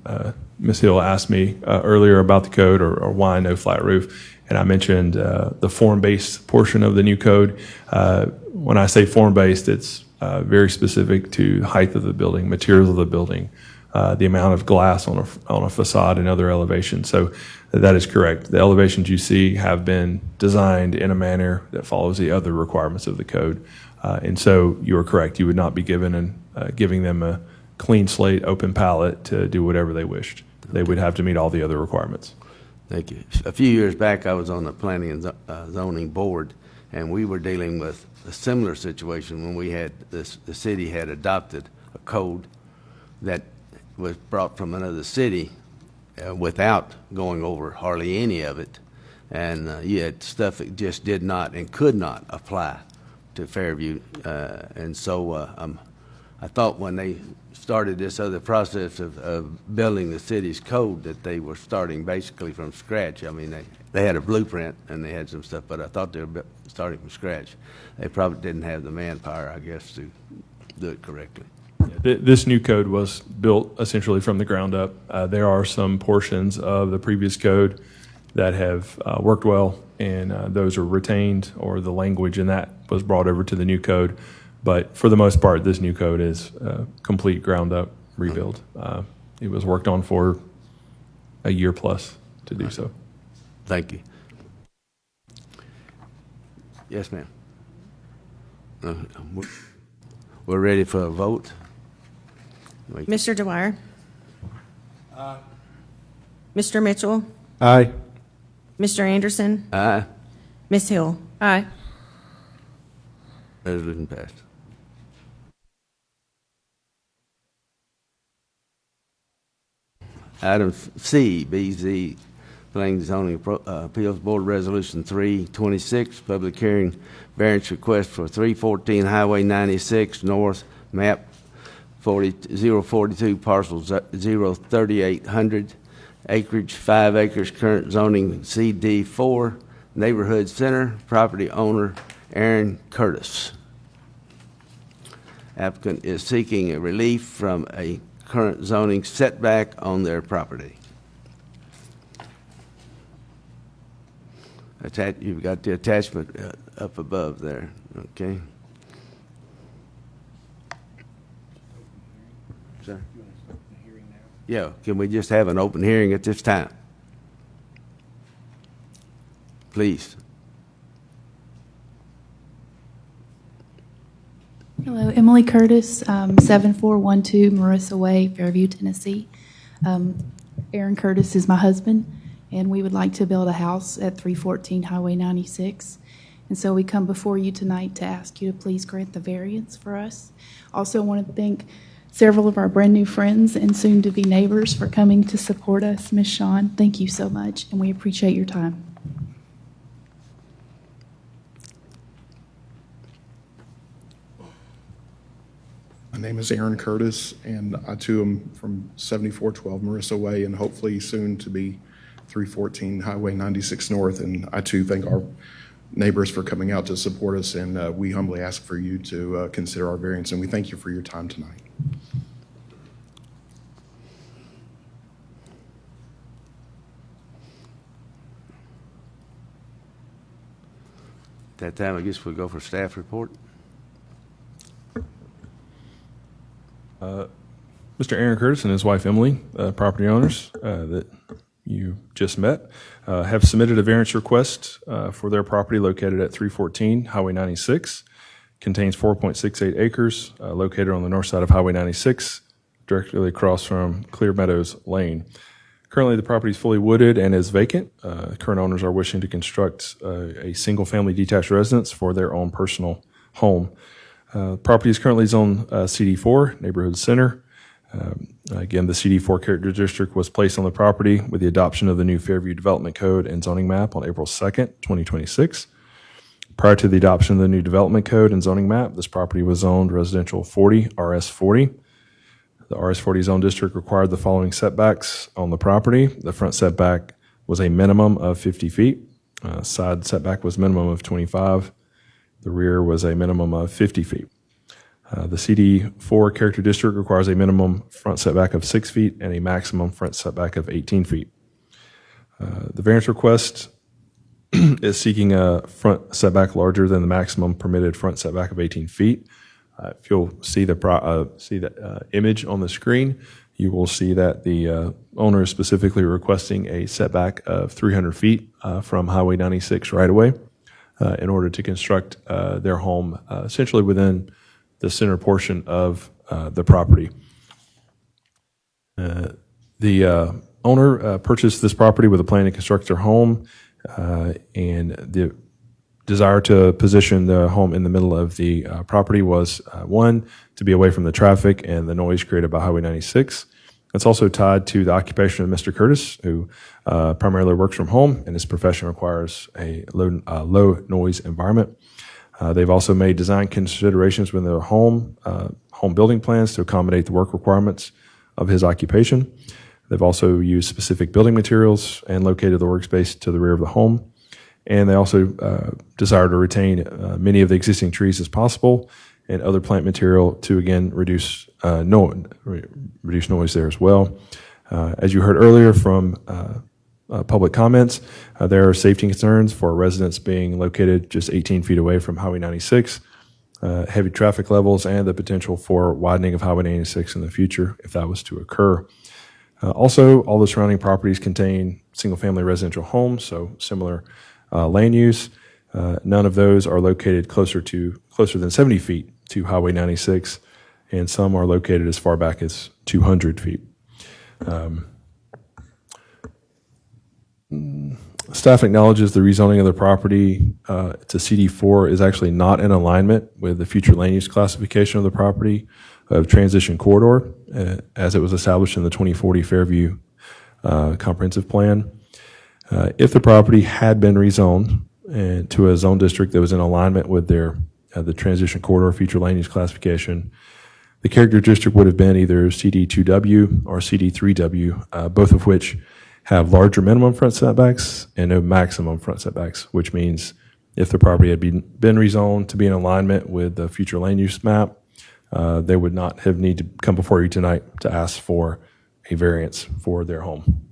Ms. Hill asked me earlier about the code or why no flat roof, and I mentioned the form-based portion of the new code. When I say form-based, it's very specific to height of the building, materials of the building, the amount of glass on a facade and other elevations. So that is correct. The elevations you see have been designed in a manner that follows the other requirements of the code. And so you are correct. You would not be giving them a clean slate, open palette to do whatever they wished. They would have to meet all the other requirements. Thank you. A few years back, I was on the Planning and Zoning Board, and we were dealing with a similar situation when we had the city had adopted a code that was brought from another city without going over hardly any of it. And you had stuff that just did not and could not apply to Fairview. And so I thought when they started this other process of building the city's code that they were starting basically from scratch. I mean, they had a blueprint and they had some stuff, but I thought they were starting from scratch. They probably didn't have the manpower, I guess, to do it correctly. This new code was built essentially from the ground up. There are some portions of the previous code that have worked well, and those are retained, or the language in that was brought over to the new code. But for the most part, this new code is a complete ground up rebuild. It was worked on for a year plus to do so. Thank you. Yes, ma'am. We're ready for a vote. Mr. Dwyer? Mr. Mitchell? Aye. Mr. Anderson? Aye. Ms. Hill? Aye. Resolution passed. Item C, BZ, Planning and Zoning Appeals Board Resolution 326, public hearing variance request for 314 Highway 96 North, map 042, parcel 03800, acreage 5 acres, current zoning CD4, neighborhood center, property owner Aaron Curtis. Applicant is seeking a relief from a current zoning setback on their property. You've got the attachment up above there, okay? Sir? Yeah, can we just have an open hearing at this time? Please. Hello, Emily Curtis, 7412 Marissa Way, Fairview, Tennessee. Aaron Curtis is my husband, and we would like to build a house at 314 Highway 96. And so we come before you tonight to ask you to please grant the variance for us. Also want to thank several of our brand new friends and soon-to-be neighbors for coming to support us. Ms. Shawn, thank you so much, and we appreciate your time. My name is Aaron Curtis, and I too am from 7412 Marissa Way, and hopefully soon to be 314 Highway 96 North. And I too thank our neighbors for coming out to support us, and we humbly ask for you to consider our variance, and we thank you for your time tonight. At that time, I guess we'll go for staff report. Mr. Aaron Curtis and his wife Emily, property owners, that you just met, have submitted a variance request for their property located at 314 Highway 96. Contains 4.68 acres, located on the north side of Highway 96, directly across from Clear Meadows Lane. Currently, the property is fully wooded and is vacant. Current owners are wishing to construct a single-family detached residence for their own personal home. Property is currently zoned CD4, Neighborhood Center. Again, the CD4 character district was placed on the property with the adoption of the new Fairview Development Code and zoning map on April 2nd, 2026. Prior to the adoption of the new development code and zoning map, this property was zoned residential 40, RS40. The RS40 zone district required the following setbacks on the property. The front setback was a minimum of 50 feet. Side setback was minimum of 25. The rear was a minimum of 50 feet. The CD4 character district requires a minimum front setback of 6 feet and a maximum front setback of 18 feet. The variance request is seeking a front setback larger than the maximum permitted front setback of 18 feet. If you'll see the image on the screen, you will see that the owner is specifically requesting a setback of 300 feet from Highway 96 right away in order to construct their home essentially within the center portion of the property. The owner purchased this property with a plan to construct their home and the desire to position the home in the middle of the property was, one, to be away from the traffic and the noise created by Highway 96. It's also tied to the occupation of Mr. Curtis, who primarily works from home, and his profession requires a low noise environment. They've also made design considerations within their home building plans to accommodate the work requirements of his occupation. They've also used specific building materials and located the workspace to the rear of the home. And they also desire to retain many of the existing trees as possible and other plant material to, again, reduce noise there as well. As you heard earlier from public comments, there are safety concerns for residents being located just 18 feet away from Highway 96, heavy traffic levels, and the potential for widening of Highway 96 in the future if that was to occur. Also, all the surrounding properties contain single-family residential homes, so similar land use. None of those are located closer than 70 feet to Highway 96, and some are located as far back as 200 feet. Staff acknowledges the rezoning of the property to CD4 is actually not in alignment with the future land use classification of the property of transition corridor as it was established in the 2040 Fairview comprehensive plan. If the property had been rezoned to a zone district that was in alignment with their the transition corridor future land use classification, the character district would have been either CD2W or CD3W, both of which have larger minimum front setbacks and no maximum front setbacks, which means if the property had been rezoned to be in alignment with the future land use map, they would not have need to come before you tonight to ask for a variance for their home.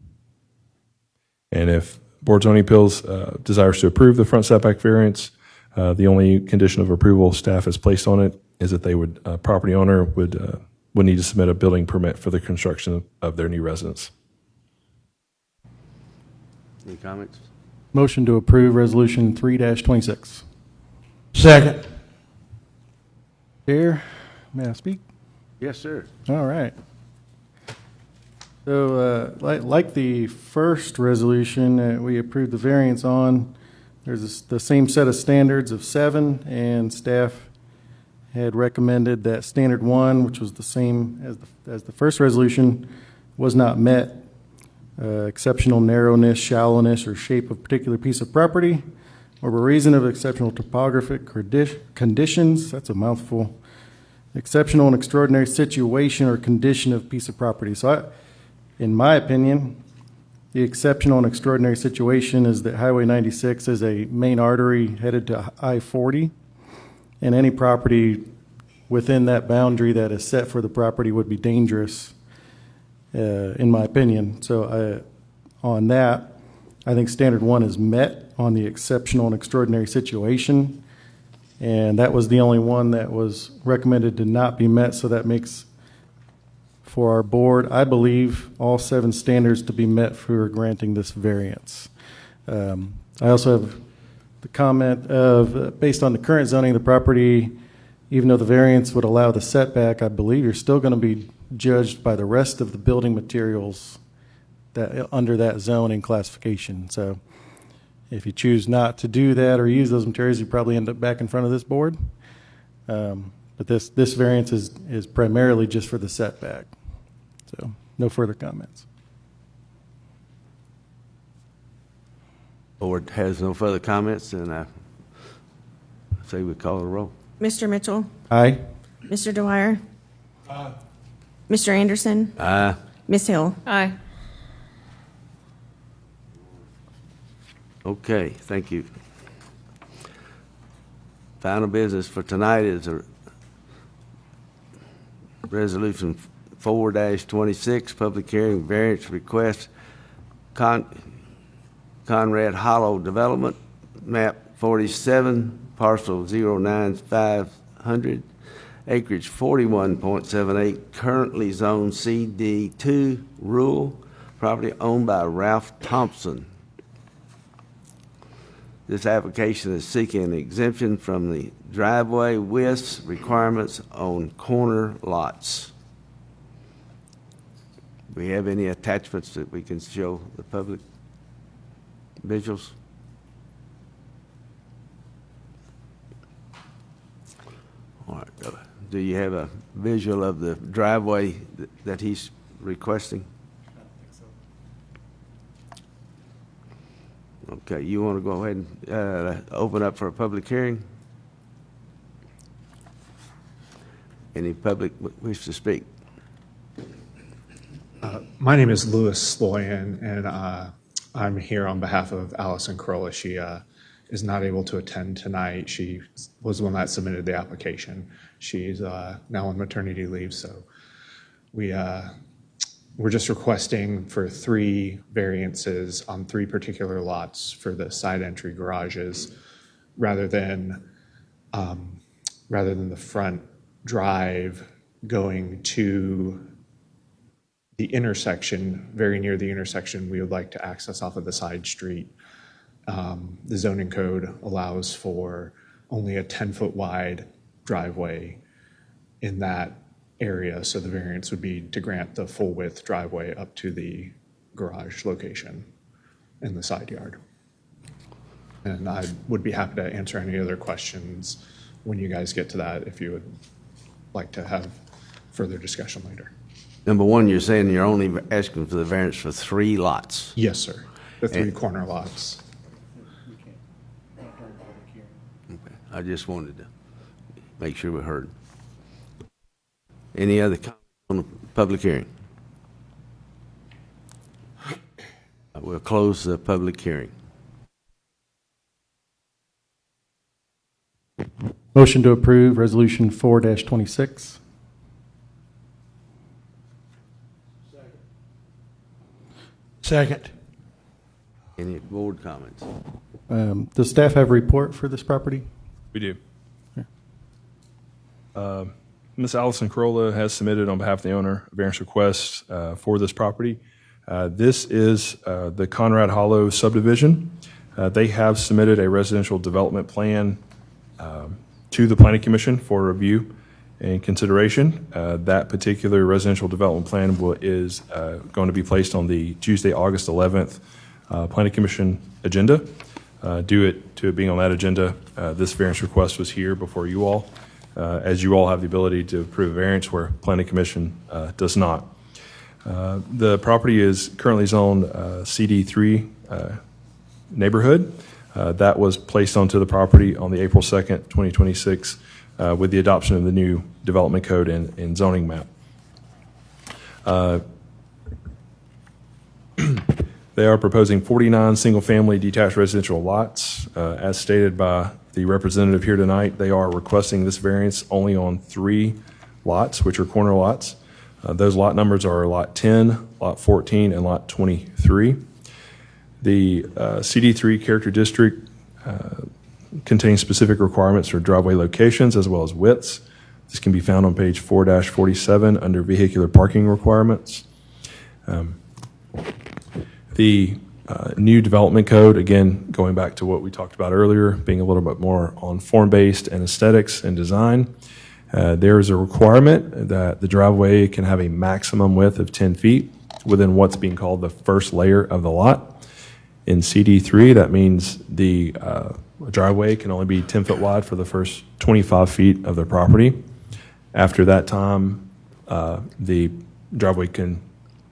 And if Board of Zoning Appeals desires to approve the front setback variance, the only condition of approval staff has placed on it is that they would, property owner would need to submit a building permit for the construction of their new residence. Any comments? Motion to approve Resolution 3-26. Second. Chair, may I speak? Yes, sir. All right. So, like the first resolution, we approved the variance on. There's the same set of standards of 7, and staff had recommended that standard 1, which was the same as the first resolution, was not met. Exceptional narrowness, shallowness, or shape of a particular piece of property, or by reason of exceptional topographic conditions, that's a mouthful, exceptional and extraordinary situation or condition of piece of property. So in my opinion, the exceptional and extraordinary situation is that Highway 96 is a main artery headed to I-40, and any property within that boundary that is set for the property would be dangerous, in my opinion. So on that, I think standard 1 is met on the exceptional and extraordinary situation, and that was the only one that was recommended to not be met, so that makes for our board. I believe all 7 standards to be met for granting this variance. I also have the comment of, based on the current zoning of the property, even though the variance would allow the setback, I believe you're still going to be judged by the rest of the building materials that under that zoning classification. So if you choose not to do that or use those materials, you probably end up back in front of this board. But this variance is primarily just for the setback. So no further comments. Board has no further comments, and I say we call the roll. Mr. Mitchell? Aye. Mr. Dwyer? Mr. Anderson? Aye. Ms. Hill? Aye. Okay, thank you. Final business for tonight is a resolution 4-26, public hearing variance request, Conrad Hollow Development, map 47, parcel 09500, acreage 41.78, currently zone CD2, rural, property owned by Ralph Thompson. This application is seeking an exemption from the driveway width requirements on corner lots. Do we have any attachments that we can show the public? Visuals? All right. Do you have a visual of the driveway that he's requesting? Okay, you want to go ahead and open up for a public hearing? Any public wish to speak? My name is Louis Sloyan, and I'm here on behalf of Allison Corolla. She is not able to attend tonight. She was the one that submitted the application. She's now on maternity leave, so we're just requesting for 3 variances on 3 particular lots for the side entry garages, rather than the front drive going to the intersection. Very near the intersection, we would like to access off of the side street. The zoning code allows for only a 10-foot wide driveway in that area, so the variance would be to grant the full width driveway up to the garage location in the side yard. And I would be happy to answer any other questions when you guys get to that, if you would like to have further discussion later. Number one, you're saying you're only asking for the variance for 3 lots? Yes, sir. The 3 corner lots. Okay. I just wanted to make sure we heard. Any other comments on the public hearing? We'll close the public hearing. Motion to approve Resolution 4-26. Second. Any board comments? Does staff have a report for this property? We do. Ms. Allison Corolla has submitted on behalf of the owner a variance request for this property. This is the Conrad Hollow subdivision. They have submitted a residential development plan to the Planning Commission for review and consideration. That particular residential development plan is going to be placed on the Tuesday, August 11th Planning Commission agenda. Due to it being on that agenda, this variance request was here before you all, as you all have the ability to approve a variance where Planning Commission does not. The property is currently zoned CD3 neighborhood. That was placed onto the property on the April 2nd, 2026, with the adoption of the new development code and zoning map. They are proposing 49 single-family detached residential lots. As stated by the representative here tonight, they are requesting this variance only on 3 lots, which are corner lots. Those lot numbers are Lot 10, Lot 14, and Lot 23. The CD3 character district contains specific requirements for driveway locations as well as widths. This can be found on page 4-47 under vehicular parking requirements. The new development code, again, going back to what we talked about earlier, being a little bit more on form-based and aesthetics and design, there is a requirement that the driveway can have a maximum width of 10 feet within what's being called the first layer of the lot. In CD3, that means the driveway can only be 10 foot wide for the first 25 feet of the property. After that time, the driveway can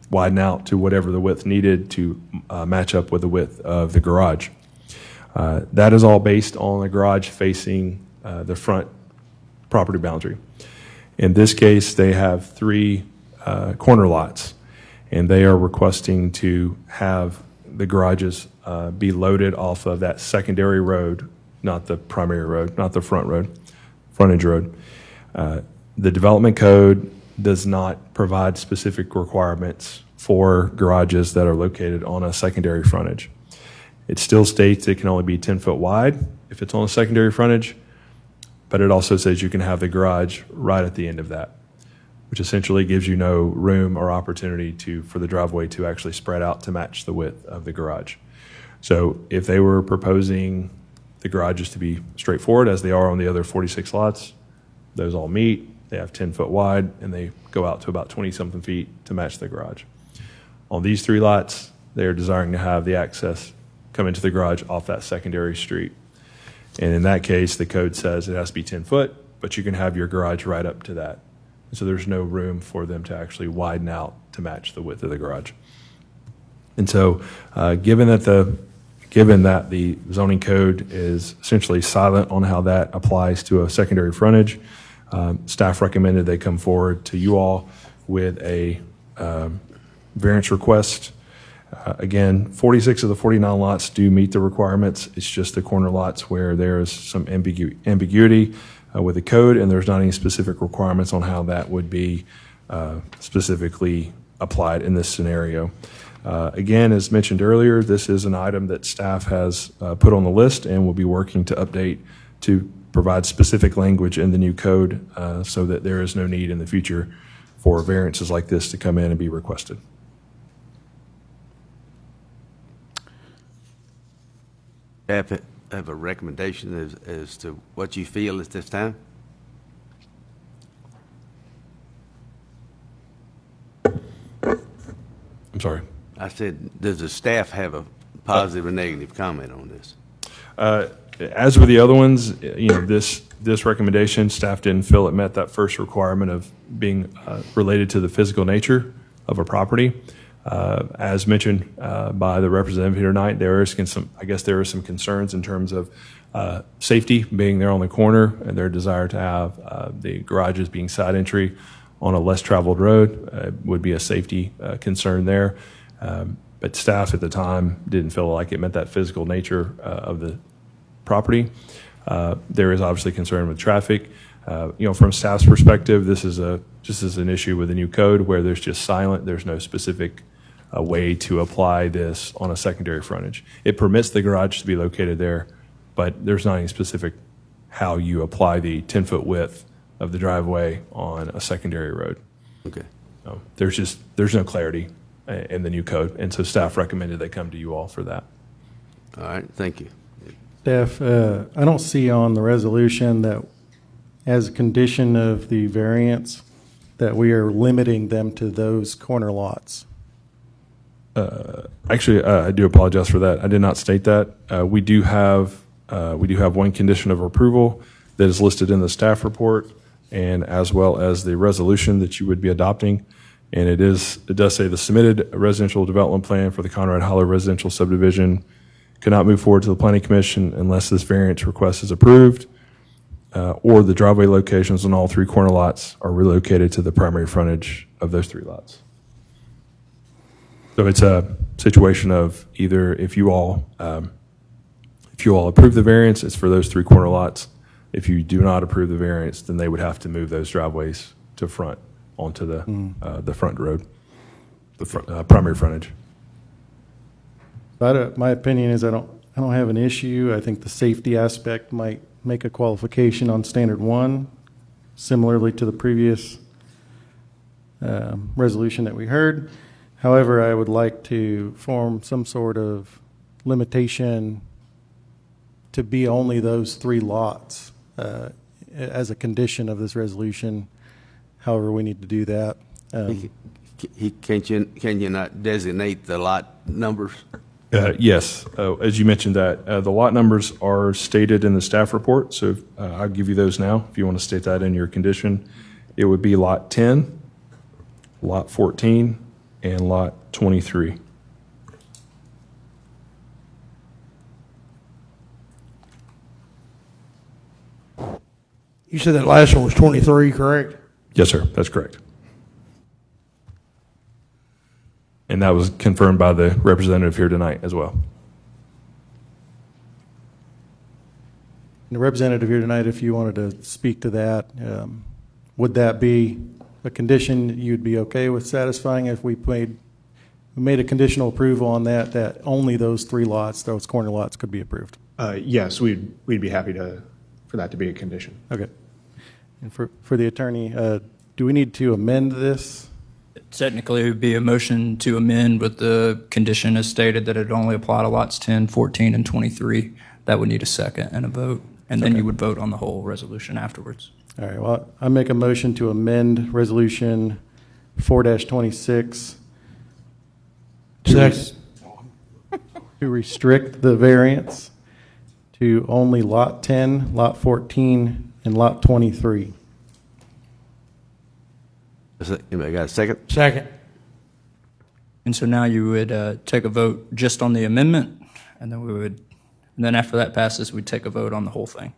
widen out to whatever the width needed to match up with the width of the garage. That is all based on the garage facing the front property boundary. In this case, they have 3 corner lots, and they are requesting to have the garages be loaded off of that secondary road, not the primary road, not the frontage road. The development code does not provide specific requirements for garages that are located on a secondary frontage. It still states it can only be 10 foot wide if it's on a secondary frontage, but it also says you can have the garage right at the end of that, which essentially gives you no room or opportunity for the driveway to actually spread out to match the width of the garage. So if they were proposing the garages to be straightforward, as they are on the other 46 lots, those all meet. They have 10 foot wide, and they go out to about 20-something feet to match the garage. On these 3 lots, they are desiring to have the access come into the garage off that secondary street. And in that case, the code says it has to be 10 foot, but you can have your garage right up to that. So there's no room for them to actually widen out to match the width of the garage. And so given that the zoning code is essentially silent on how that applies to a secondary frontage, staff recommended they come forward to you all with a variance request. Again, 46 of the 49 lots do meet the requirements. It's just the corner lots where there is some ambiguity with the code, and there's not any specific requirements on how that would be specifically applied in this scenario. Again, as mentioned earlier, this is an item that staff has put on the list and will be working to update to provide specific language in the new code so that there is no need in the future for variances like this to come in and be requested. Have a recommendation as to what you feel at this time? I'm sorry. I said, does the staff have a positive or negative comment on this? As with the other ones, this recommendation, staff didn't feel it met that first requirement of being related to the physical nature of a property. As mentioned by the representative here tonight, there are some concerns in terms of safety being there on the corner and their desire to have the garages being side entry on a less traveled road would be a safety concern there. But staff at the time didn't feel like it met that physical nature of the property. There is obviously concern with traffic. From staff's perspective, this is just as an issue with the new code where there's just silent, there's no specific way to apply this on a secondary frontage. It permits the garage to be located there, but there's not any specific how you apply the 10-foot width of the driveway on a secondary road. Okay. So there's no clarity in the new code, and so staff recommended they come to you all for that. All right, thank you. Staff, I don't see on the resolution that as a condition of the variance that we are limiting them to those corner lots. Actually, I do apologize for that. I did not state that. We do have one condition of approval that is listed in the staff report, and as well as the resolution that you would be adopting. And it does say the submitted residential development plan for the Conrad Hollow residential subdivision cannot move forward to the Planning Commission unless this variance request is approved, or the driveway locations on all 3 corner lots are relocated to the primary frontage of those 3 lots. So it's a situation of either if you all approve the variance, it's for those 3 corner lots. If you do not approve the variance, then they would have to move those driveways to front onto the front road, the primary frontage. My opinion is I don't have an issue. I think the safety aspect might make a qualification on standard 1. similarly to the previous resolution that we heard. However, I would like to form some sort of limitation to be only those 3 lots as a condition of this resolution. However, we need to do that. Can you not designate the lot numbers? Yes, as you mentioned that, the lot numbers are stated in the staff report, so I'll give you those now. If you want to state that in your condition, it would be Lot 10, Lot 14, and Lot 23. You said that last one was 23, correct? Yes, sir, that's correct. And that was confirmed by the representative here tonight as well. The representative here tonight, if you wanted to speak to that, would that be a condition you'd be okay with satisfying if we made a conditional approval on that only those 3 lots, those corner lots, could be approved? Yes, we'd be happy for that to be a condition. Okay. And for the attorney, do we need to amend this? Technically, it would be a motion to amend with the condition as stated that it only apply to lots 10, 14, and 23. That would need a second and a vote, and then you would vote on the whole resolution afterwards. All right, well, I make a motion to amend Resolution 4-26 Second. to restrict the variance to only Lot 10, Lot 14, and Lot 23. Anybody got a second? Second. And so now you would take a vote just on the amendment, and then after that passes, we'd take a vote on the whole thing.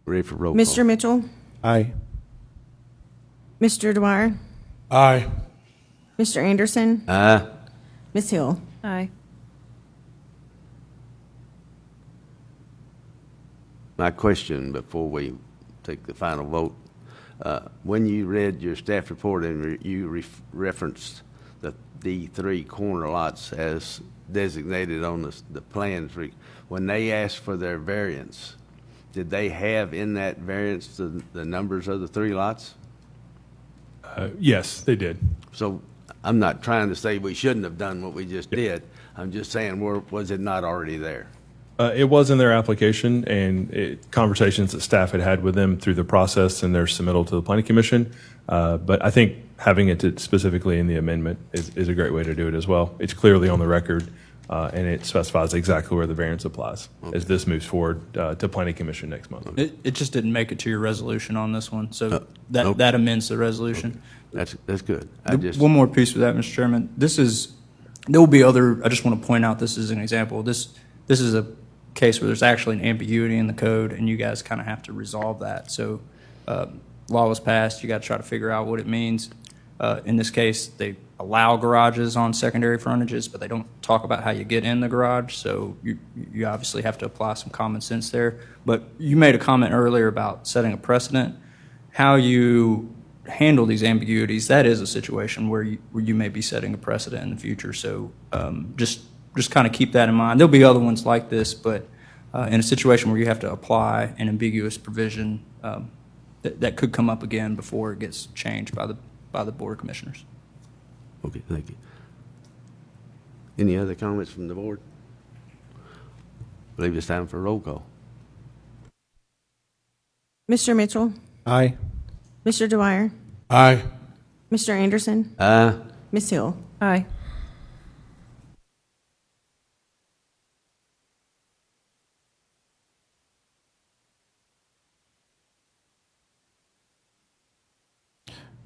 Ready for roll call? Mr. Mitchell, Aye. Mr. Dwyer, Aye. Mr. Anderson, Aye. Ms. Hill. Aye. My question before we take the final vote, when you read your staff report and you referenced the 3 corner lots as designated on the plans, when they asked for their variance, did they have in that variance the numbers of the 3 lots? Yes, they did. So I'm not trying to say we shouldn't have done what we just did. I'm just saying, was it not already there? It was in their application, and conversations that staff had with them through the process and their submittal to the Planning Commission. But I think having it specifically in the amendment is a great way to do it as well. It's clearly on the record, and it specifies exactly where the variance applies as this moves forward to Planning Commission next month. It just didn't make it to your resolution on this one, so that amends the resolution. Okay. That's good. One more piece with that, Mr. Chairman. There will be other, I just want to point out, this is an example. This is a case where there's actually an ambiguity in the code, and you guys kind of have to resolve that. So law was passed, you got to try to figure out what it means. In this case, they allow garages on secondary frontages, but they don't talk about how you get in the garage, so you obviously have to apply some common sense there. But you made a comment earlier about setting a precedent. How you handle these ambiguities, that is a situation where you may be setting a precedent in the future. So just kind of keep that in mind. There'll be other ones like this, but in a situation where you have to apply an ambiguous provision, that could come up again before it gets changed by the Board of Commissioners. Okay, thank you. Any other comments from the board? I believe it's time for a roll call. Mr. Mitchell, Aye. Mr. Dwyer, Aye. Mr. Anderson, Aye. Ms. Hill. Aye.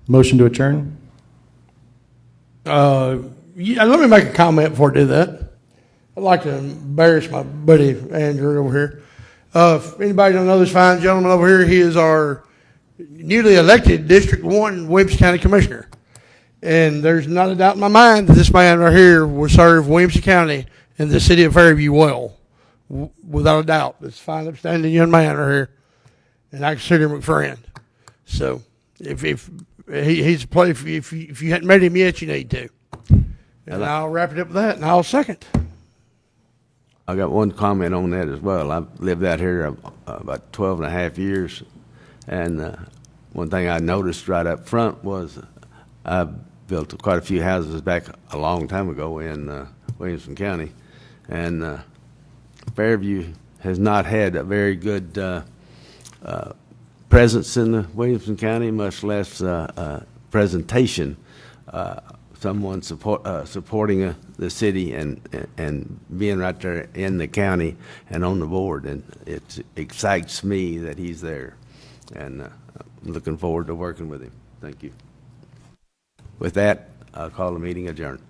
Motion to adjourn? Yeah, let me make a comment before I do that. I'd like to embarrass my buddy Andrew over here. If anybody don't know this fine gentleman over here, he is our newly elected District 1 Williamson County Commissioner. And there's not a doubt in my mind that this man right here will serve Williamson County and the city of Fairview well. Without a doubt. This fine, upstanding young man right here. And I consider him a friend. So, if he's a play, if you hadn't met him yet, you need to. And I'll wrap it up with that, and I'll second. I got one comment on that as well. I've lived out here about 12 and a half years, and one thing I noticed right up front was I built quite a few houses back a long time ago in Williamson County, and Fairview has not had a very good presence in the Williamson County, much less presentation. Someone supporting the city and being right there in the county and on the board, and it excites me that he's there, and I'm looking forward to working with him. Thank you. With that, I'll call the meeting adjourned.